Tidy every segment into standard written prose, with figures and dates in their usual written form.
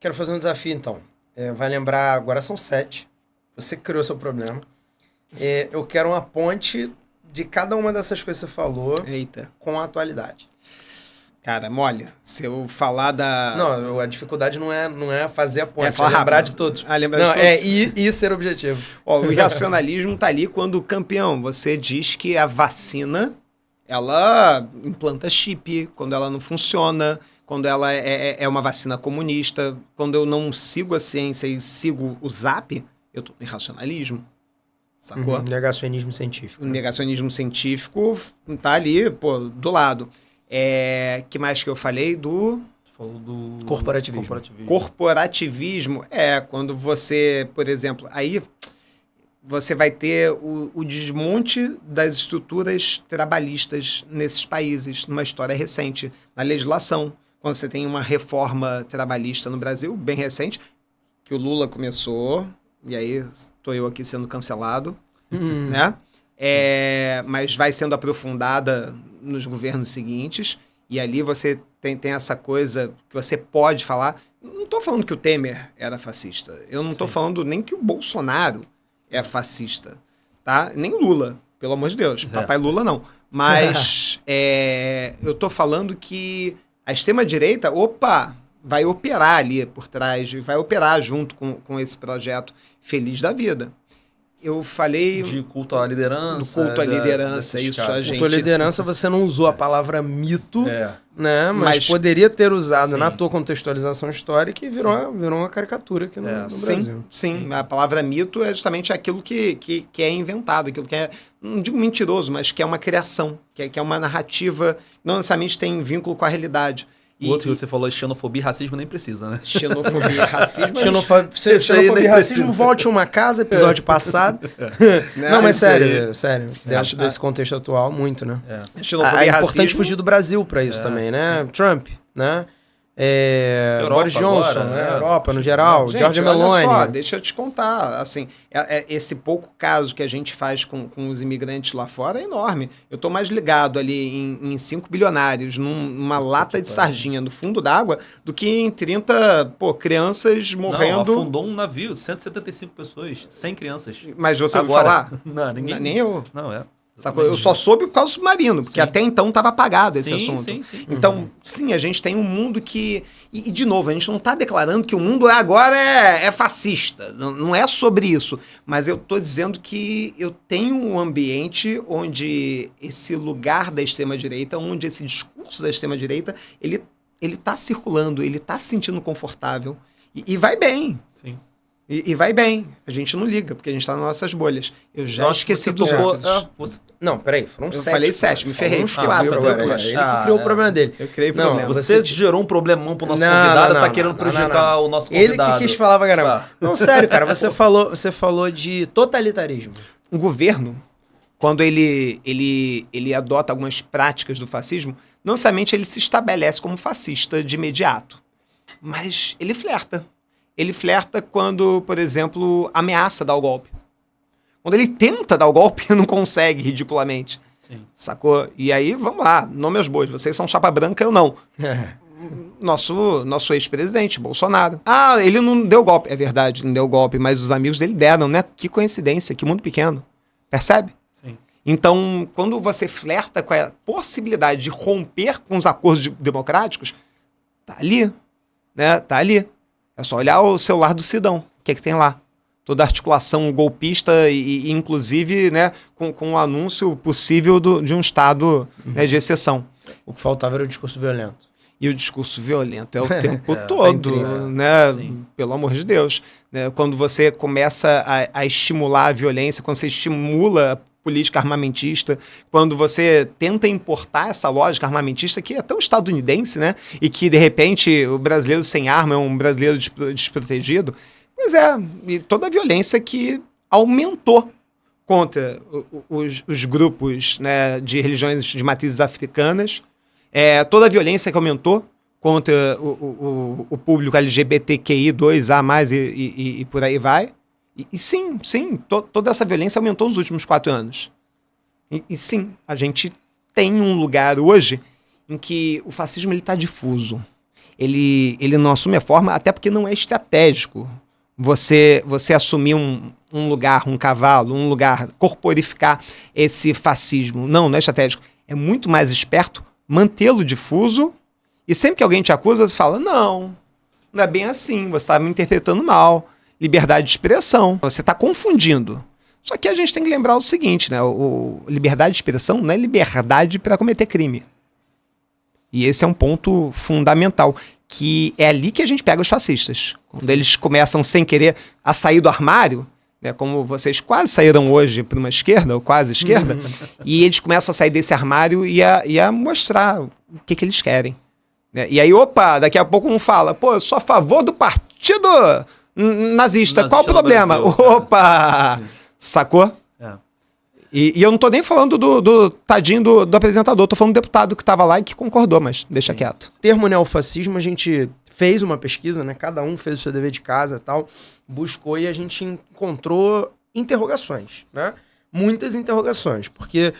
Quero fazer um desafio, então. Vai lembrar, agora são 7. Você criou seu problema. Eu quero uma ponte de cada uma dessas coisas que você falou. Eita. Com a atualidade. Cara, mole, se eu falar da... Não, a dificuldade não é fazer a ponte, falar lembrar rápido. de todos. Lembrar de todos. Ir ser objetivo. O irracionalismo tá ali quando, campeão, você diz que a vacina, ela implanta chip, quando ela não funciona, quando ela é uma vacina comunista, quando eu não sigo a ciência e sigo o Zap, eu tô no irracionalismo. Sacou? Negacionismo científico. O negacionismo científico tá ali, do lado. Que mais que eu falei? Falou do... Corporativismo quando você, por exemplo, aí você vai ter o desmonte das estruturas trabalhistas nesses países, numa história recente, na legislação. Quando você tem uma reforma trabalhista no Brasil, bem recente, que o Lula começou, e aí estou eu aqui sendo cancelado, né? Mas vai sendo aprofundada nos governos seguintes, e ali você tem essa coisa que você pode falar. Não estou falando que o Temer era fascista, eu não estou falando nem que o Bolsonaro é fascista, tá? Nem o Lula, pelo amor de Deus, papai Lula não. Mas eu estou falando que a extrema-direita, vai operar ali por trás, vai operar junto com esse projeto feliz da vida. Eu falei... De culto à liderança. Do culto à liderança, isso cara. a gente... Culto à liderança, você não usou a palavra mito, né? Mas poderia ter usado na tua contextualização histórica e virou uma caricatura aqui no Brasil. Sim, a palavra mito é justamente aquilo que é inventado, aquilo que é, não digo mentiroso, mas que é uma criação, que é uma narrativa, não necessariamente tem vínculo com a realidade. O outro que você falou, xenofobia e racismo, nem precisa, né? Xenofobia e racismo... Xenofobia e racismo, volte uma casa, episódio passado. Não, mas sério, dentro desse contexto atual, muito, né? Xenofobia e é importante racismo... fugir do Brasil para isso também, né? Sim. Trump, né? Boris Johnson, agora, né? Europa no geral, Giorgia Meloni. Olha só, deixa eu te contar, assim, esse pouco caso que a gente faz com os imigrantes lá fora é enorme. Eu tô mais ligado ali em 5 bilionários, numa lata de sardinha no fundo d'água, do que em 30, crianças morrendo. Não, afundou um navio, 175 pessoas, 100 crianças. Mas você ouviu falar? Não, ninguém. Nem eu. Não, Sacou? Eu só soube por causa do submarino, porque até então estava apagado esse assunto. Sim. Então, sim, a gente tem um mundo que... E, de novo, a gente não está declarando que o mundo agora é fascista. Não é sobre isso. Mas eu estou dizendo que eu tenho um ambiente onde esse lugar da extrema-direita, onde esse discurso da extrema-direita, ele está circulando, ele está se sentindo confortável. E vai bem. Sim. E vai bem. A gente não liga, porque a gente tá nas nossas bolhas. Eu já esqueci dos outros. Não, peraí, foram 7. Eu falei 7, me ferrei. 4 agora. Ele que criou o problema dele. Eu criei o problema. Você gerou um problemão pro nosso convidado, tá querendo prejudicar o nosso convidado. Ele que quis falar pra caramba. Não, sério, cara, você falou de totalitarismo. Um governo, quando ele adota algumas práticas do fascismo, não somente ele se estabelece como fascista de imediato, mas ele flerta. Ele flerta quando, por exemplo, ameaça dar o golpe. Quando ele tenta dar o golpe, não consegue, ridiculamente. Sim. Sacou? E aí, vamos lá, nome aos bois. Vocês são chapa branca, eu não. Nosso ex-presidente, Bolsonaro. Ele não deu golpe. É verdade, não deu golpe, mas os amigos dele deram, né? Que coincidência, que mundo pequeno. Percebe? Sim. Então, quando você flerta com a possibilidade de romper com os acordos democráticos, tá ali, né? Tá ali. É só olhar o celular do Sidão. O que tem lá? Toda a articulação golpista e inclusive, né, com um anúncio possível de um estado, né, de exceção. O que faltava era o discurso violento. E o discurso violento é o tempo todo, né? Sim. Pelo amor de Deus. Né? Quando você começa a estimular a violência, quando você estimula a política armamentista, quando você tenta importar essa lógica armamentista que é tão estadunidense, né? E que, de repente, o brasileiro sem arma é um brasileiro desprotegido. Pois é, e toda a violência que aumentou contra os grupos, né, de religiões de matrizes africanas, toda a violência que aumentou contra o público LGBTQI2A+, e por aí vai. E sim, toda essa violência aumentou nos últimos 4 anos. E sim, a gente tem um lugar hoje em que o fascismo está difuso. ele não assume a forma, até porque não é estratégico. Você assumir um lugar, um cavalo, um lugar, corporificar esse fascismo. Não é estratégico. É muito mais esperto mantê-lo difuso e sempre que alguém te acusa, você fala, não é bem assim, você está me interpretando mal. Liberdade de expressão. Você está confundindo. Só que a gente tem que lembrar o seguinte, né? Liberdade de expressão não é liberdade para cometer crime. E esse é um ponto fundamental, que é ali que a gente pega os fascistas. Quando eles começam, sem querer, a sair do armário, né, como vocês quase saíram hoje para uma esquerda, ou quase esquerda, e eles começam a sair desse armário e a mostrar o que eles querem. Né? E aí, daqui a pouco um fala, eu sou a favor do partido nazista, qual o problema? Brasil, sacou? É. E eu não tô nem falando do tadinho do apresentador, tô falando do deputado que tava lá e que concordou, mas deixa quieto. O termo neofascismo, a gente fez uma pesquisa, né? Cada um fez o seu dever de casa e tal, buscou e a gente encontrou interrogações, né? Muitas interrogações, porque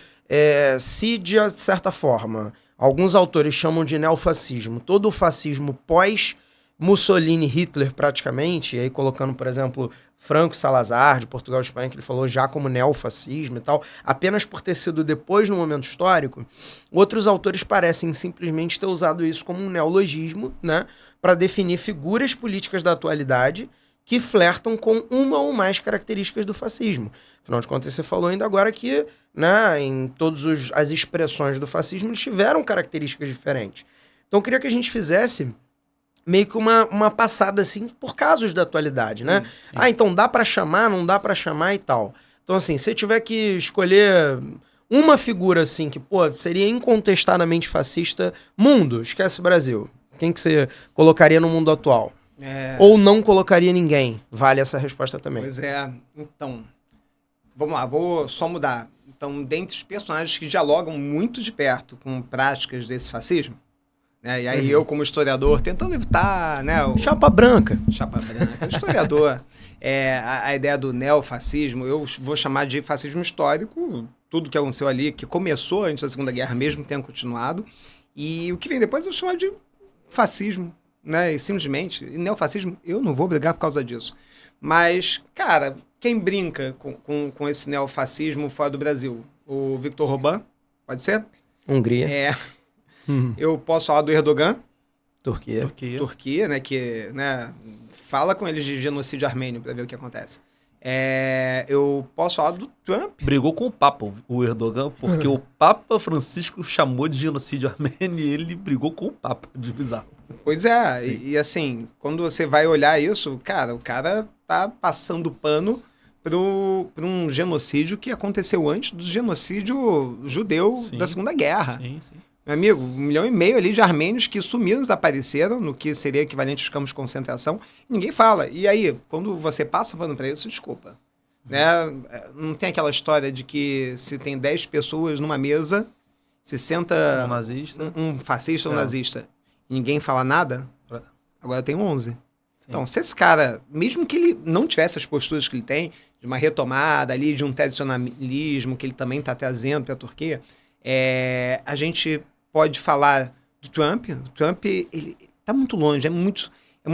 se de certa forma alguns autores chamam de neofascismo todo o fascismo pós Mussolini, Hitler praticamente, e aí colocando, por exemplo, Franco Salazar, de Portugal e Espanha, que ele falou já como neofascismo e tal, apenas por ter sido depois no momento histórico, outros autores parecem simplesmente ter usado isso como um neologismo, né, para definir figuras políticas da atualidade que flertam com uma ou mais características do fascismo. Afinal de contas, você falou ainda agora que, né, em todas as expressões do fascismo eles tiveram características diferentes. Então eu queria que a gente fizesse meio que uma passada, assim, por casos da atualidade, né? Sim. Então dá pra chamar, não dá pra chamar e tal. Então, assim, se tiver que escolher uma figura, assim, que, seria incontestadamente fascista, mundo, esquece Brasil. Quem que você colocaria no mundo atual? Ou não colocaria ninguém? Vale essa resposta também. Pois é. Então, vamos lá, vou só mudar. Então, dentre os personagens que dialogam muito de perto com práticas desse fascismo, né? E aí eu, como historiador, tentando evitar, né? Chapa branca. Historiador. A ideia do neofascismo, eu vou chamar de fascismo histórico, tudo que aconteceu ali, que começou antes da Segunda Guerra mesmo, tenha continuado. E o que vem depois eu vou chamar de fascismo, né? E simplesmente, neofascismo, eu não vou brigar por causa disso. Mas, cara, quem brinca com esse neofascismo fora do Brasil? O Viktor Orbán, pode ser? Hungria. Eu posso falar do Erdogan. Turquia, né, que, né, fala com eles de genocídio armênio para ver o que acontece. Eu posso falar do Trump. Brigou com o Papa, o Erdogan, porque o Papa Francisco chamou de genocídio armênio e ele brigou com o Papa, de bizarro. Pois é, e assim, quando você vai olhar isso, cara, o cara tá passando pano para um genocídio que aconteceu antes do genocídio judeu da Segunda Guerra. Sim. Meu amigo, 1,5 milhão ali de armênios que sumiram, desapareceram, no que seria equivalente aos campos de concentração, e ninguém fala. E aí, quando você passa pano para isso, desculpa. Né? Não tem aquela história de que se tem 10 pessoas numa mesa, se senta um fascista ou nazista, e ninguém fala nada, agora tem 11. Sim. Então, se esse cara, mesmo que ele não tivesse as posturas que ele tem, de uma retomada ali, de um tradicionalismo que ele também está trazendo para a Turquia, a gente pode falar do Trump. O Trump, ele está muito longe, é muito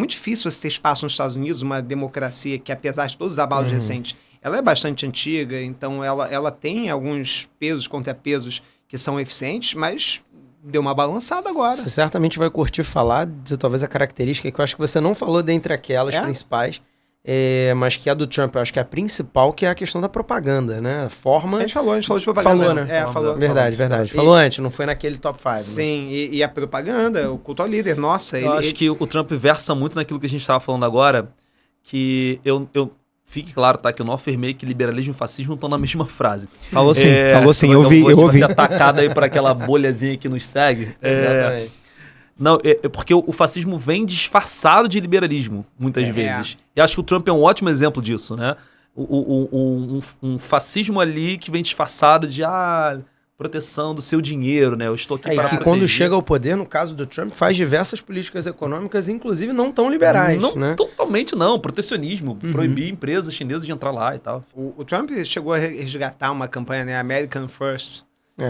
difícil você ter espaço nos Estados Unidos, uma democracia que, apesar de todos os abalos recentes, ela é bastante antiga, então ela tem alguns pesos, contrapesos que são eficientes, mas deu uma balançada agora. Você certamente vai curtir falar de talvez a característica que eu acho que você não falou dentre aquelas principais, mas que a do Trump, eu acho que é a principal, que é a questão da propaganda, né? A forma... A gente falou de propaganda. Falou, né? Falou. Verdade. Falou antes, não foi naquele top 5. Sim, né? e a propaganda, o culto ao líder, nossa... Eu acho que o Trump versa muito naquilo que a gente estava falando agora, que eu fique claro, tá? Que eu não afirmei que liberalismo e fascismo estão na mesma frase. Falou sim, eu ouvi. Ser atacado aí por aquela bolhazinha que nos segue. Exatamente. Não, porque o fascismo vem disfarçado de liberalismo, muitas vezes. E acho que o Trump é um ótimo exemplo disso, né? Um fascismo ali que vem disfarçado de proteção do seu dinheiro, né? Eu estou aqui para proteger. Quando chega ao poder, no caso do Trump, faz diversas políticas econômicas, inclusive não tão liberais, né? Totalmente não. Protecionismo. Proibir empresas chinesas de entrar lá e tal. O Trump chegou a resgatar uma campanha, né? American First,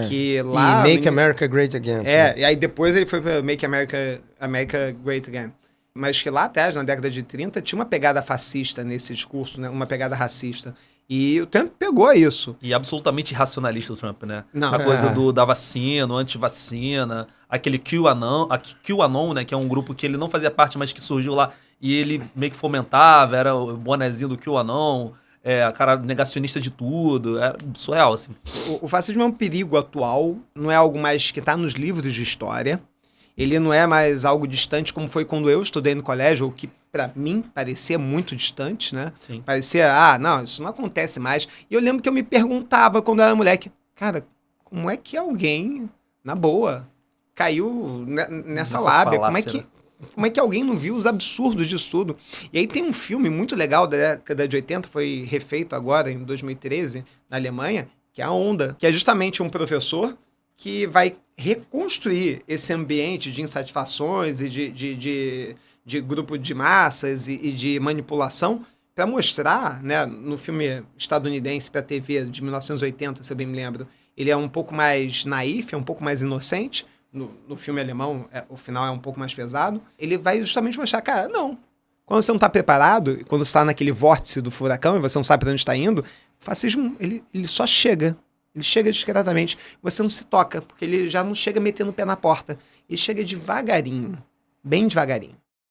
Que lá... E Make America Great Again. E aí depois ele foi pra Make America Great Again. Mas que lá atrás, na década de 30, tinha uma pegada fascista nesse discurso, né? Uma pegada racista. E o Trump pegou isso. E absolutamente irracionalista o Trump, né? Não. A coisa da vacina, anti-vacina, aquele QAnon, né? Que é um grupo que ele não fazia parte, mas que surgiu lá e ele meio que fomentava, era o bonezinho do QAnon, cara negacionista de tudo, era surreal, assim. O fascismo é um perigo atual, não é algo mais que está nos livros de história. Ele não é mais algo distante como foi quando eu estudei no colégio, o que para mim parecia muito distante, né? Sim. Parecia, não, isso não acontece mais. E eu lembro que eu me perguntava quando eu era moleque, cara, como é que alguém, na boa, caiu nessa lábia? Como é que alguém não viu os absurdos disso tudo? E aí tem um filme muito legal da década de 80, foi refeito agora em 2013, na Alemanha, que é A Onda, que é justamente um professor que vai reconstruir esse ambiente de insatisfações e de grupo de massas e de manipulação para mostrar, né, no filme estadunidense para a TV de 1980, se eu bem me lembro, ele é um pouco mais naif, é um pouco mais inocente. No filme alemão, o final é um pouco mais pesado. Ele vai justamente mostrar, cara, não. Quando você não está preparado, quando você está naquele vórtice do furacão e você não sabe para onde está indo, o fascismo, ele só chega. Ele chega discretamente. Você não se toca, porque ele já não chega metendo o pé na porta. Ele chega devagarinho, bem devagarinho.